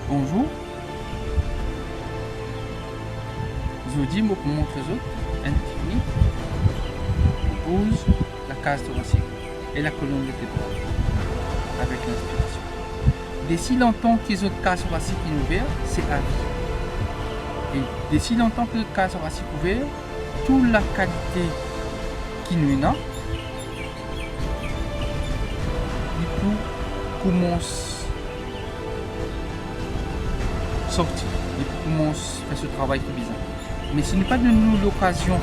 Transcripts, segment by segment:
Bonjour. Je dis, moi, pour montrer aux autres, une technique qui pose la case thoracique et la colonne vertébrale avec l'inspiration. D'ici longtemps que les autres cases thoraciques sont ouvertes, c'est à vie. Et d'ici longtemps que les cases thoraciques sont ouvertes, toute la qualité qui nous a, du coup, commence à sortir, du coup, commence à faire ce travail qui est bizarre. Mais ce n'est pas de nous l'occasion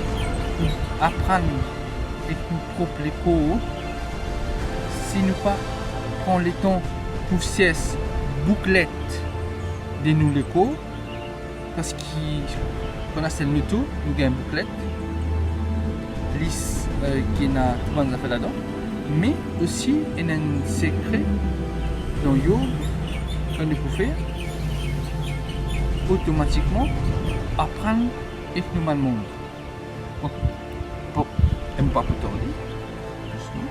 d'apprendre et nous propre les cours, si nous pas prendre le temps pour cesse bouclette de nous les cours, parce qu'on a celle nous tout, nous avons une bouclette, lisse qui a tout le monde fait là-dedans, mais aussi il y a un secret dans yo qu'on peut faire automatiquement apprendre et nous mal monde. Bon, elle pas plus tordé. Doucement.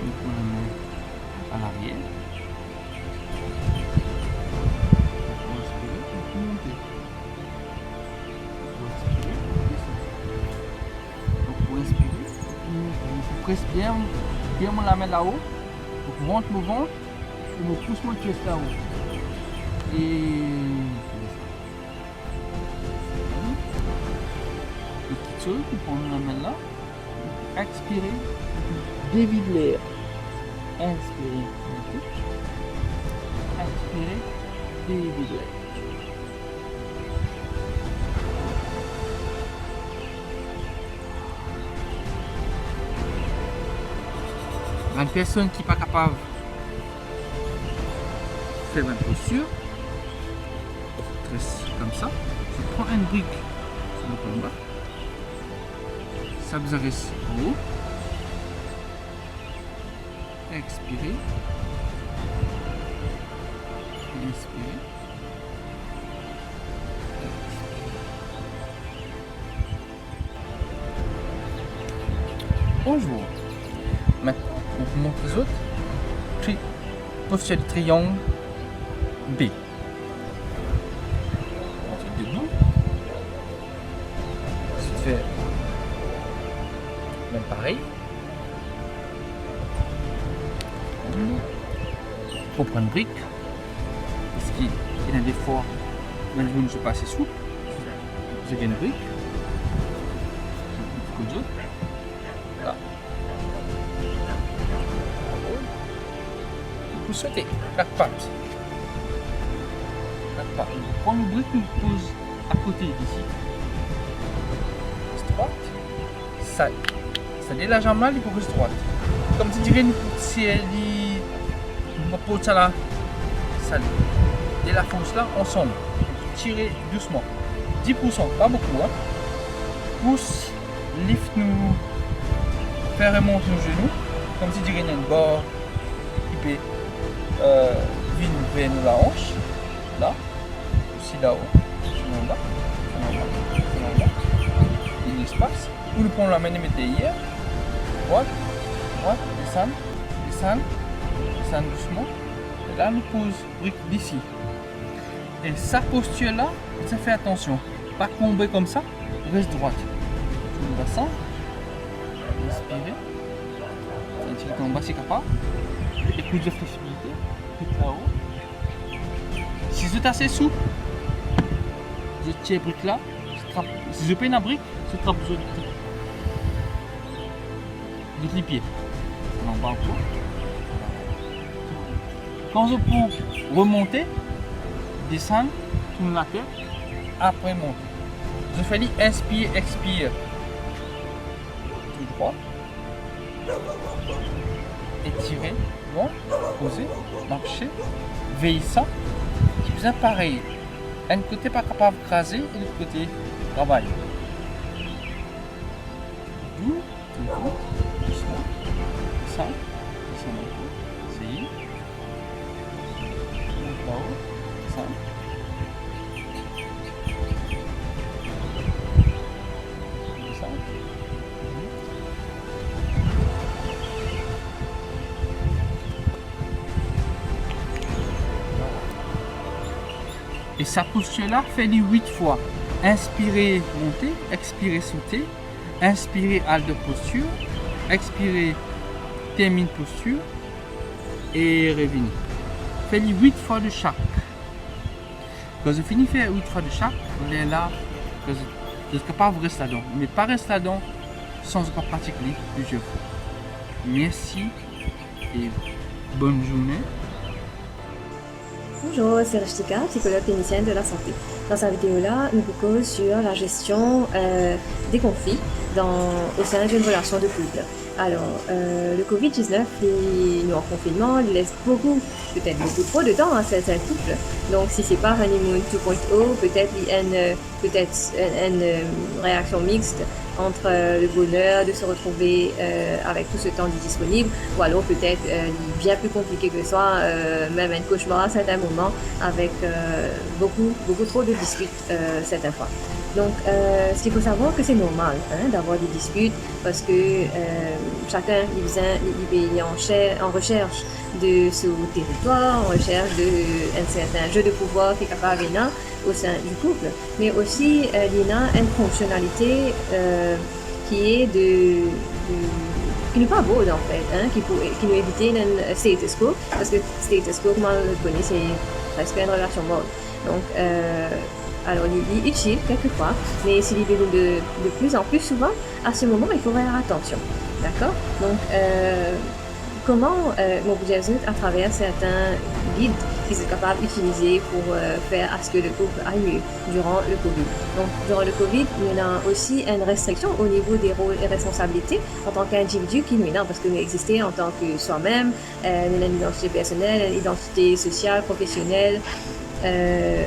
Nous prenons la main à l'arrière. On va respirer et puis monter. On va respirer et descendre. Donc pour respirer, on presse bien la main là-haut. Donc monte mon ventre et me pousse mon chest là-haut. Et petite chose, vous prenez la main là, expirez, dévide l'air, inspirez, expirez, dévide l'air. Une personne qui n'est pas capable de faire une posture, comme ça, je prends une brique sur le plan bas, ça vous reste en haut, expirez, inspirez, bonjour. Maintenant, on vous montre les autres. Posture de triangle B. On fait debout. Je fais même pareil. Il faut prendre une brique. Parce qu'il y a des fois où je ne suis pas assez souple. Je viens une brique. Un coup de autre. Voilà. Vous souhaitez 4 pattes. 4 pattes. On prend le brique, on le pose à côté d'ici. Droite. Ça dit la jambe là, il faut rester droite. Comme tu dirais, si elle dit, on pose ça là, ça et la force là, ensemble. Tirez doucement. 10%, pas beaucoup. Hein. Pousse, lift nous, faire remonter nos genoux. Comme tu dirais, il y a une barre qui peut venir vers la hanche, là, aussi là-haut, là, il y a l'espace. Ou nous prenons la main et mettez hier, droite, descendre, doucement. Et là, nous pose brique d'ici. Et sa posture là, ça fait attention, pas tomber comme ça, reste droite. Le bassin, inspirez, sentir en bas si capable, et plus de flexibilité, plus là-haut. Si vous êtes assez souple, je tiens brique là, si je peine la brique, je trappe les pieds. En bas encore. Quand je peux remonter, descendre, tourner la tête, après monter. Je fais inspire, expire. Tout droit. Étirer, bon, poser, marcher, veiller ça. C'est bien pareil. Un côté pas capable de craser et l'autre côté travail. Doux, doucement, ça, descend un peu, essayez. Monte là-haut, ça. sa posture-là, fais-le 8 fois. Inspirez, montez, expirez, sauter, inspirez, halte de posture, expirez, termine posture et revenez. Fais-le 8 fois de chaque. Quand vous finissez de faire 8 fois de chaque, vous êtes là, vous êtes capable de rester là-dedans. Mais pas rester là-dedans sans encore pratiquer plusieurs fois. Merci et bonne journée. Bonjour, c'est Rishtika, psychologue clinicienne de la santé. Dans cette vidéo-là, nous focusons sur la gestion des conflits au sein d'une relation de couple. Alors, le Covid-19, nous en confinement, il laisse peut-être beaucoup trop de temps à certains couples. Donc, si c'est pas Honeymoon 2.0, peut-être il y a une réaction mixte entre le bonheur de se retrouver avec tout ce temps disponible, ou alors peut-être bien plus compliqué que ça, même un cauchemar à certains moments, avec beaucoup trop de disputes certaines fois. Donc, ce qu'il faut savoir, que c'est normal d'avoir des disputes, parce que chacun il est en recherche de ce territoire, en recherche d'un certain jeu de pouvoir qui est capable de venir au sein du couple, mais aussi il y a une fonctionnalité qui est qui n'est pas beau en fait, qui nous évite un status quo, parce que status quo, comme on le connaît, c'est presque une relation morte. Donc, alors, il est utile quelquefois, mais s'il est de plus en plus souvent, à ce moment, il faut faire attention. D'accord? Donc, comment mobiliser à travers certains guides qu'ils sont capables d'utiliser pour faire à ce que le couple aille mieux durant le Covid. Donc, durant le Covid, il y a aussi une restriction au niveau des rôles et responsabilités en tant qu'individu qui nous est là, parce que nous existons en tant que soi-même, nous avons une identité personnelle, une identité sociale, professionnelle,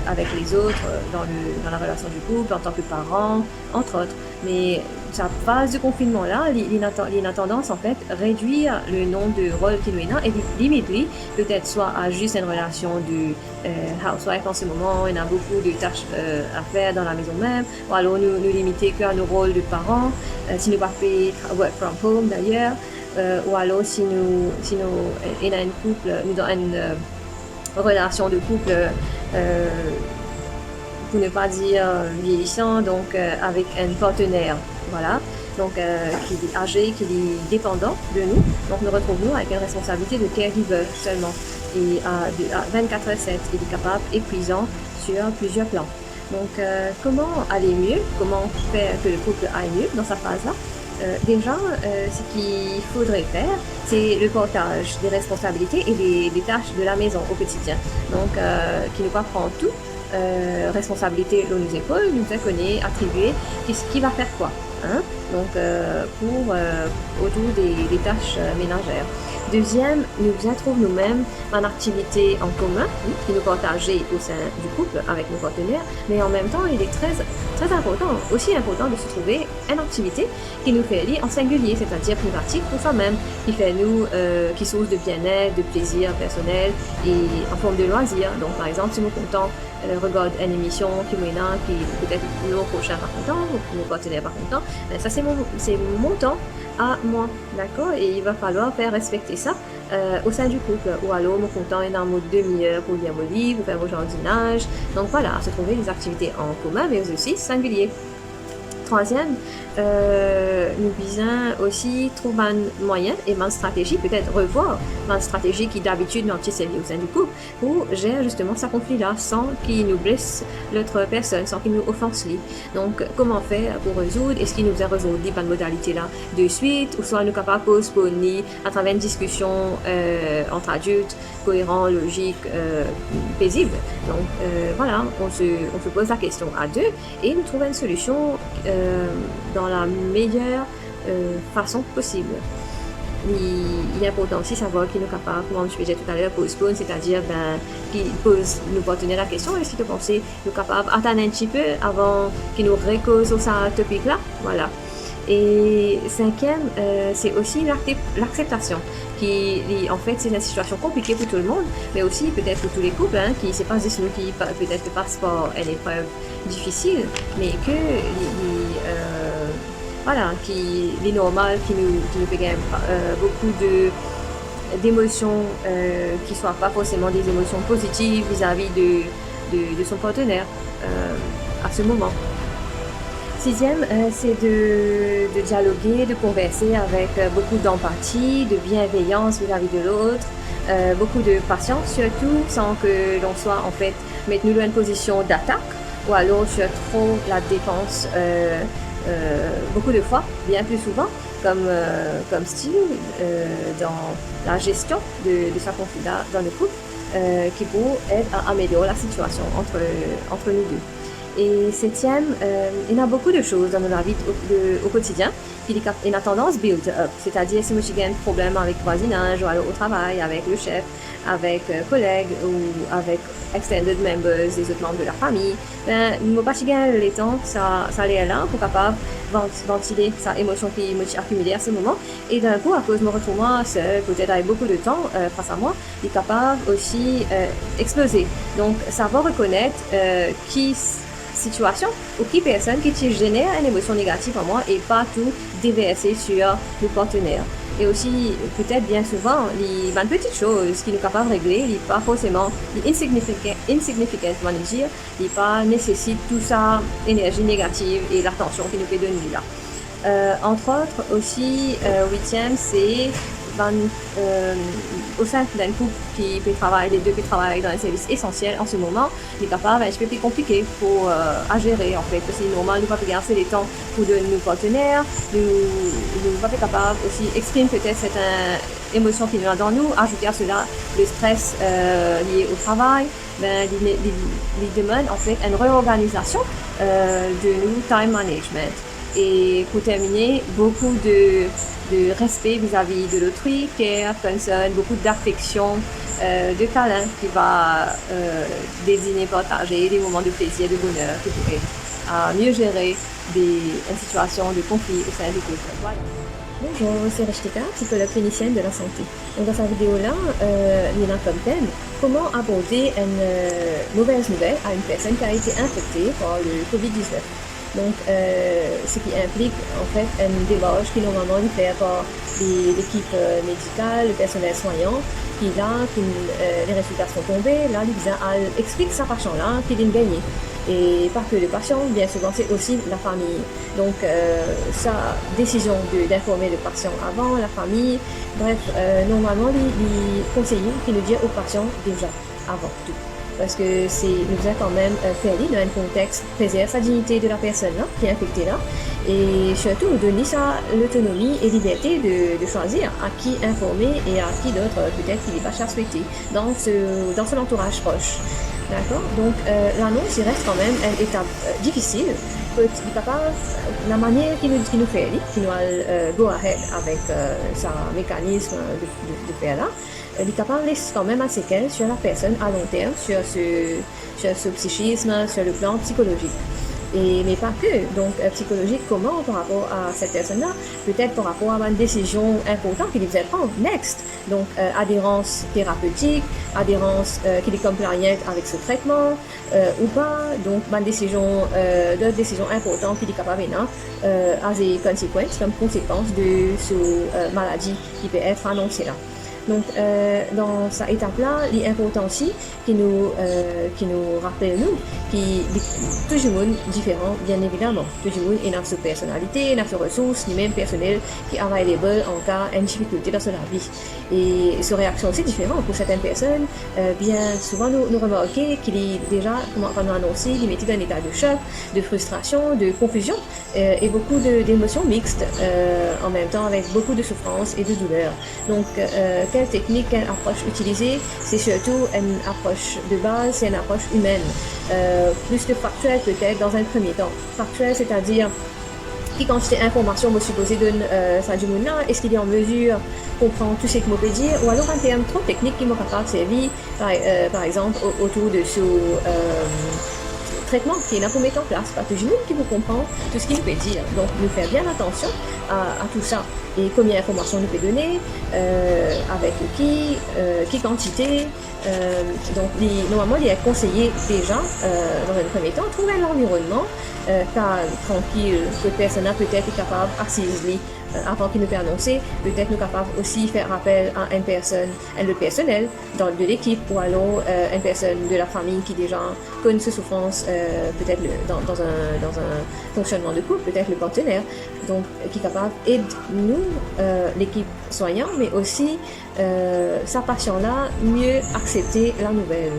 avec les autres, dans la relation du couple, en tant que parent, entre autres. Mais sa phase de confinement-là, il a tendance en fait à réduire le nombre de rôles qu'il y a et limiter peut-être soit à juste une relation de housewife en ce moment, il y a beaucoup de tâches à faire dans la maison même, ou alors nous limiter qu'à nos rôles de parents, si nous pas fait work from home d'ailleurs, ou alors si nous il y a une relation de couple pour ne pas dire vieillissant, donc avec un partenaire, voilà, donc qui est âgé, qui est dépendant de nous. Donc nous retrouvons avec une responsabilité de caregiver seulement, et à 24/7, il est capable, épuisant sur plusieurs plans. Donc comment aller mieux, comment faire que le couple aille mieux dans sa phase-là? Déjà, ce qu'il faudrait faire, c'est le partage des responsabilités et des tâches de la maison au quotidien. Donc, qui ne pas prendre tout, responsabilité dans nos épaules, nous connaît, attribuer, qui va faire quoi. Donc, autour des tâches ménagères. Deuxième, nous trouvons nous-mêmes en activité en commun, qui nous partageons au sein du couple avec nos partenaires, mais en même temps, il est très important, aussi important de se trouver une activité qui nous fait lire en singulier, c'est-à-dire privatique pour soi-même, qui fait nous, qui source de bien-être, de plaisir personnel et en forme de loisir. Donc, par exemple, si nous comptons regarde une émission qui peut-être nos prochains pas contents, ou nos partenaires pas contents, ça c'est mon temps à moi, d'accord? Et il va falloir faire respecter ça au sein du couple. Ou alors, mon content est en mode demi-heure pour lire vos livres, pour faire vos jardinages. Donc voilà, se trouver des activités en commun, mais aussi singuliers. Troisième, nous visons aussi trouver un moyen et une stratégie, peut-être revoir une stratégie qui d'habitude nous anticipée au sein du couple pour gérer justement ce conflit-là sans qu'il nous blesse l'autre personne, sans qu'il nous offense lui. Donc, comment faire pour résoudre? Est-ce qu'il nous a résolu par une modalité-là de suite, ou soit nous capables de postponer à travers une discussion entre adultes, cohérent, logique, paisible. Donc, voilà, on se pose la question à deux et nous trouvons une solution dans la meilleure façon possible. Il est important aussi de savoir qu'il est capable, comme je disais tout à l'heure, postpone, c'est-à-dire qu'il pose nos partenaires la question, est-ce qu'il pense nous capable d'attendre un petit peu avant qu'il nous recose sur ce topic-là. Voilà. Et cinquième, c'est aussi l'acceptation, qui en fait c'est une situation compliquée pour tout le monde, mais aussi peut-être pour tous les couples qui se passent des qui peut-être passent par une épreuve difficile, mais que voilà, qui est normal, qui nous fait gagner beaucoup d'émotions qui ne soient pas forcément des émotions positives vis-à-vis de son partenaire à ce moment. Sixième, c'est de dialoguer, de converser avec beaucoup d'empathie, de bienveillance vis-à-vis de l'autre, beaucoup de patience surtout, sans que l'on soit en fait maintenu dans une position d'attaque ou alors sur trop la défense beaucoup de fois, bien plus souvent, comme style dans la gestion de sa conflit dans le couple, qui peut aider à améliorer la situation entre nous deux. Et septième, il y a beaucoup de choses dans notre vie au quotidien qui ont tendance build up, c'est-à-dire si j'ai un problème avec le voisinage ou alors au travail, avec le chef, avec collègues ou avec extended members, des autres membres de la famille, ben, nous pas le temps, ça est là pour capable ventiler sa émotion qui m'a accumulée à ce moment. Et d'un coup, à cause de me retrouver seul, peut-être avec beaucoup de temps face à moi, il est capable aussi exploser. Donc, savoir reconnaître qui situation ou qui personne qui te génère une émotion négative en moi et pas tout déverser sur le partenaire. Et aussi, peut-être bien souvent, les petites choses qui nous capables de régler, ils pas forcément insignificant, on va dire, ils pas nécessitent tout ça, énergie négative et l'attention qui nous fait donner là. Entre autres, aussi, huitième, c'est au sein d'un couple qui peut travailler, les deux qui travaillent dans un service essentiel en ce moment, il est capable, un petit peu plus compliqué pour à gérer en fait, parce que normalement, nous ne pouvons pas garder les temps pour de nos partenaires, nous ne sommes pas capables aussi exprimer peut-être cette émotion qui nous a dans nous, ajouter à cela le stress lié au travail, ben, il demande en fait une réorganisation de nos time management. Et pour terminer, beaucoup de respect vis-à-vis de l'autrui, care, concern, beaucoup d'affection, de câlin qui va désigner, partager des moments de plaisir, de bonheur qui pourraient à mieux gérer une situation de conflit au sein du couple. Voilà. Bonjour, c'est Rachtika, psychologue clinicienne de la santé. Donc dans cette vidéo-là, il y a comme thème comment aborder une mauvaise nouvelle à une personne qui a été infectée par le COVID-19. Donc, ce qui implique en fait une démarche qui normalement est faite par l'équipe médicale, le personnel soignant, qui là, les résultats sont tombés, là, il explique sa patient-là qu'il est gagné. Et pas que le patient, bien souvent, c'est aussi la famille. Donc, sa décision d'informer le patient avant, la famille, bref, normalement, les conseillers qui nous disent au patient déjà avant tout. Parce que nous a quand même fait dans un contexte préserve sa dignité de la personne là, qui est infectée là, et surtout donner sa l'autonomie et liberté de choisir à qui informer et à qui d'autre peut-être qu'il n'est pas souhaité dans son entourage proche. D'accord? Donc l'annonce il reste quand même une étape difficile. La manière qu'il nous fait, qui nous a go ahead avec sa mécanisme de faire là, il est capable de laisser quand même un séquelle sur la personne à long terme, sur ce psychisme, sur le plan psychologique. Mais pas que. Donc, psychologique, comment par rapport à cette personne-là? Peut-être par rapport à une décision importante qu'il devait prendre next. Donc, adhérence thérapeutique, adhérence qu'il est compliant avec ce traitement ou pas. Donc, une décision, d'autres décisions importantes qu'il est capable de à des conséquences, comme conséquence de cette maladie qui peut être annoncée là. Donc, dans cette étape-là, il est important aussi qui nous rappelle nous tout le monde différent, bien évidemment. Tout le monde a sa personnalité, a ses ressources, ni même personnel qui est available en cas de difficulté dans sa vie. Et sa réaction aussi différente pour certaines personnes. Bien souvent, nous remarquons qu'il est déjà, comme on a annoncé, il est dans un état de choc, de frustration, de confusion et beaucoup d'émotions mixtes en même temps avec beaucoup de souffrance et de douleur. Donc, quelle technique, quelle approche utiliser? C'est surtout une approche de base, c'est une approche humaine. Plus que factuelle peut-être dans un premier temps. Factuelle, c'est-à-dire qui quantité d'informations me supposé donne ça du monde là, est-ce qu'il est en mesure de comprendre tout ce qu'il peut dire, ou alors un terme trop technique qui m'a capable de servir, par exemple, autour de ce traitement qui est là pour mettre en place, pas tout le monde qui vous comprend tout ce qu'il peut dire. Donc, nous faire bien attention à tout ça. Et combien d'informations nous peut donner, avec qui quantité. Donc, normalement, il est conseillé déjà, dans un premier temps, trouver un environnement calme, tranquille, que personne peut-être est capable d'assister avant qu'il nous peut annoncer, peut-être nous capables aussi faire appel à une personne, le personnel de l'équipe ou alors une personne de la famille qui déjà connaît ce souffrance, peut-être dans un fonctionnement de couple, peut-être le partenaire, donc qui est capable aide nous, l'équipe soignante, mais aussi sa patient-là mieux accepter la nouvelle.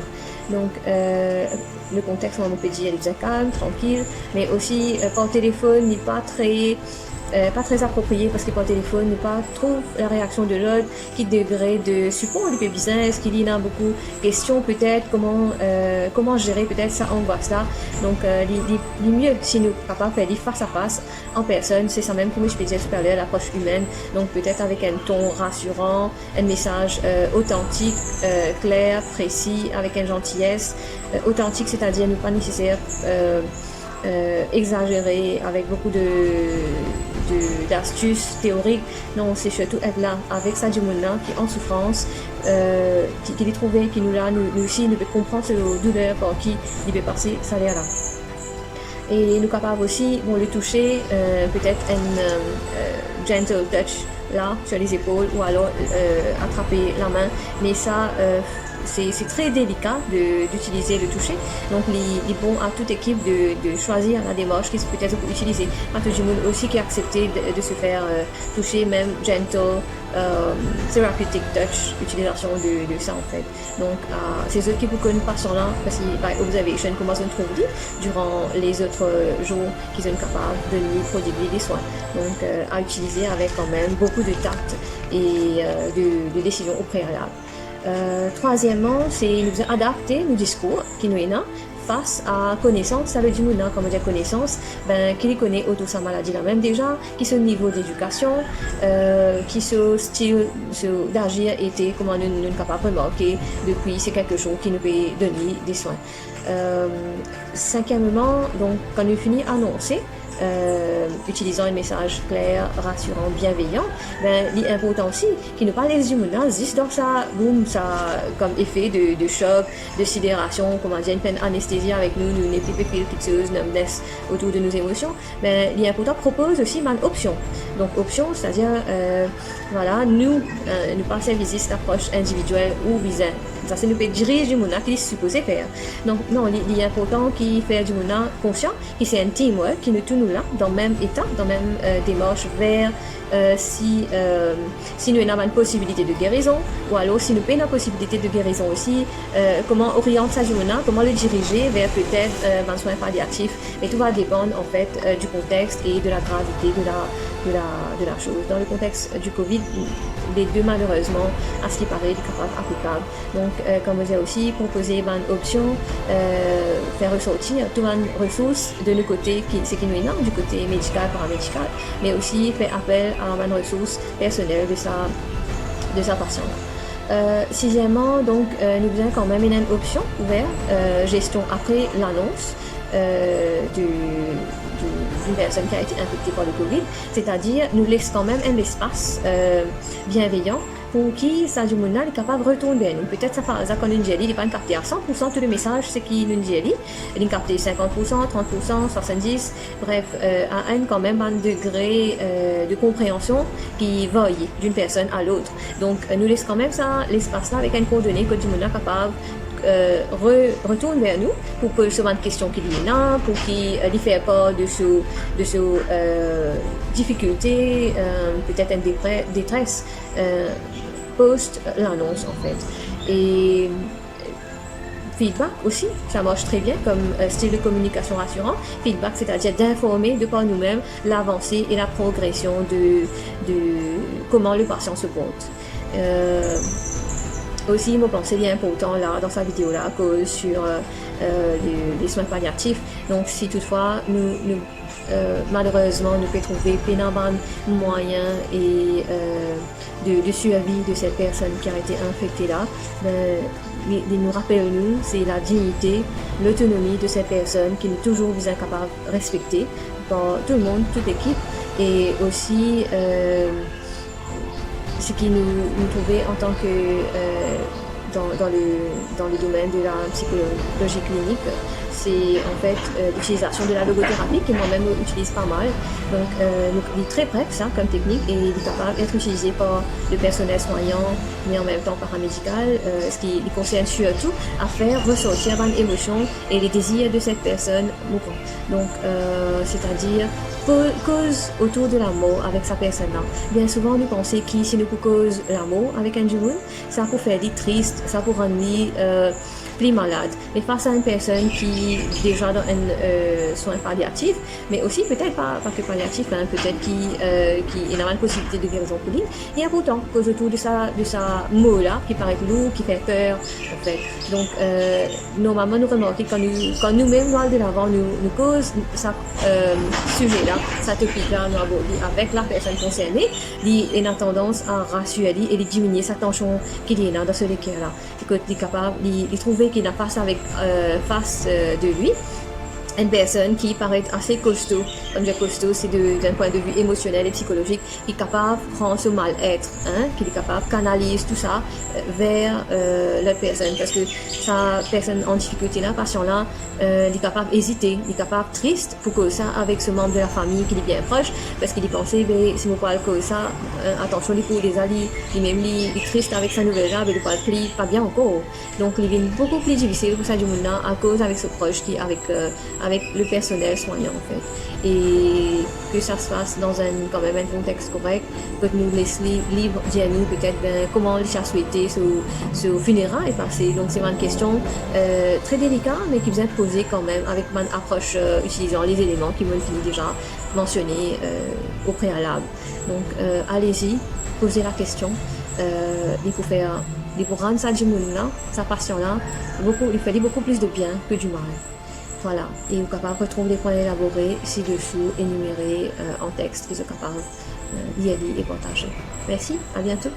Donc, le contexte, on peut dire, il est calme, tranquille, mais aussi par téléphone, il n'est pas très approprié parce que par téléphone, n'est pas trop la réaction de l'autre qui degré de support du business, qu'il y a beaucoup de questions peut-être, comment gérer peut-être ça angoisse là. Donc, le mieux si nous sommes capables de faire face à face en personne, c'est ça même comme je peux dire supérieur, l'approche humaine. Donc, peut-être avec un ton rassurant, un message authentique, clair, précis, avec une gentillesse. Authentique, c'est-à-dire ne pas nécessaire exagéré avec beaucoup d'astuces théoriques. Non, c'est surtout être là avec ça du monde là qui est en souffrance, qui est trouvé, qui nous là, nous aussi, nous peut comprendre cette douleur par qui il peut passer ça là. Et nous capables aussi, le toucher, peut-être un gentle touch là sur les épaules ou alors attraper la main, mais ça c'est très délicat d'utiliser le toucher. Donc, il est bon à toute équipe de choisir la démarche qui peut-être utiliser. À tout le monde aussi qui a accepté de se faire toucher, même gentle, therapeutic touch, utilisation de ça en fait. Donc, ces autres qui vous connaissent pas sont là, parce que by observation, comment on trouve dit durant les autres jours qu'ils sont capables de nous prodiguer des soins. Donc, à utiliser avec quand même beaucoup de tact et de décision au préalable. Troisièmement, c'est nous adapter nos discours qui nous est là face à connaissance, ça veut dire nous, comme on dit connaissance, qui connaît autour de sa maladie là même déjà, qui sont au niveau d'éducation, qui sont style d'agir était comment nous sommes capables de remarquer depuis c'est quelque chose qui nous peut donner des soins. Cinquièmement, donc quand nous finissons annoncer, utilisant un message clair, rassurant, bienveillant, il est important aussi qu'il ne pas les humains juste dans ça, boum, ça comme effet de choc, de sidération, comment dire, une peine anesthésie avec nous, une épipéphile quelque numbness autour de nos émotions. Il est important propose aussi une option. Donc option, c'est-à-dire voilà, nous pas servir cette approche individuelle ou visée. Ça, c'est nous peut diriger du monde qui est supposé faire. Donc, non, il est important qu'il fait du monde conscient, qu'il c'est un teamwork, qui nous tourne là, dans le même état, dans la même démarche vers si nous avons une possibilité de guérison, ou alors si nous avons une possibilité de guérison aussi, comment orienter ça du monde, comment le diriger vers peut-être un soin palliatif. Mais tout va dépendre en fait du contexte et de la gravité de la chose. Dans le contexte du Covid, les deux malheureusement, à ce qui paraît, capables applicables. Donc, comme on dit aussi, proposer une option, faire ressortir toutes les ressources de nos côtés, ce qui nous est énorme, du côté médical, paramédical, mais aussi faire appel à une ressource personnelle de sa patiente. Sixièmement, donc, nous avons quand même une option ouverte, gestion après l'annonce d'une personne qui a été infectée par le Covid, c'est-à-dire nous laisse quand même un espace bienveillant pour qui ça du monde est capable de retourner. Donc peut-être ça fait quand une jelly, il n'est pas capté à 100% tous les messages, c'est qui une jelly, il est capté 50%, 30%, 70%, bref, à un quand même un degré de compréhension qui varie d'une personne à l'autre. Donc nous laisse quand même ça l'espace là avec une coordonnée que du monde est capable retourne vers nous pour poser souvent de questions qu'il y a, pour qu'il lui fait part de ce difficulté, peut-être une détresse post l'annonce en fait. Et feedback aussi, ça marche très bien comme style de communication rassurant. Feedback, c'est-à-dire d'informer de par nous-mêmes l'avancée et la progression de comment le patient se porte. Aussi, moi, pensais qu'il est important là, dans sa vidéo là, sur les soins palliatifs. Donc, si toutefois, malheureusement, nous pouvons trouver plein de moyens et de survie de cette personne qui a été infectée là, nous rappelle-nous, c'est la dignité, l'autonomie de cette personne qui est toujours capable de respecter par tout le monde, toute l'équipe, et aussi ce qui nous trouvait en tant que dans le domaine de la psychologie clinique, c'est en fait l'utilisation de la logothérapie que moi-même utilise pas mal. Donc, il est très près ça comme technique et il est capable d'être utilisé par le personnel soignant, mais en même temps paramédical, ce qui concerne surtout à faire ressortir une émotion et les désirs de cette personne mourante. Donc, c'est-à-dire cause autour de l'amour avec sa personne-là. Bien souvent, nous pensons que si nous cause l'amour avec un jour, ça peut faire des tristes, ça peut rendre plus malade. Mais face à une personne qui est déjà dans un soin palliatif, mais aussi peut-être pas que palliatif, hein, peut-être qui a une possibilité de guérison pour lui, il y a pourtant cause autour de sa mot-là, qui paraît lourd, qui fait peur, en fait. Donc, normalement, nous remarquons quand nous-mêmes, nous de l'avant, nous cause ça sujet-là, ça topic-là, nous abordons avec la personne concernée, il a tendance à rassurer et de diminuer sa tension qu'il y a dans ce cas-là. Il est capable de trouver qu'il a face de lui une personne qui paraît assez costaud. Comme je dis costaud, c'est d'un point de vue émotionnel et psychologique, qui est capable de prendre ce mal-être, hein, qui est capable de canaliser tout ça vers la personne. Parce que sa personne en difficulté, là, patient-là, il est capable d'hésiter, il est capable triste pour cause ça avec ce membre de la famille qui est bien proche, parce qu'il est pensé, ben, si on parle cause ça, attention, les coups, les alliés, il est triste avec sa nouvelle-là, mais il parle pas bien encore. Donc, il est beaucoup plus difficile pour ça du monde à cause avec ce proche qui avec le personnel soignant en fait, et que ça se fasse dans quand même un contexte correct, que nous laisse libre dire nous peut-être comment les chats souhaiter ce funérailles est passé. Donc c'est une question très délicate mais qui vous est posée quand même avec une approche utilisant les éléments qui m'ont fini déjà mentionnés au préalable. Donc allez-y, posez la question, il faut rendre ça du monde là, sa passion là, il fait beaucoup plus de bien que du mal. Voilà, et vous êtes capable de retrouver les points élaborés ci-dessous, énumérés en texte, que vous êtes capable d'y aller et partager. Merci, à bientôt.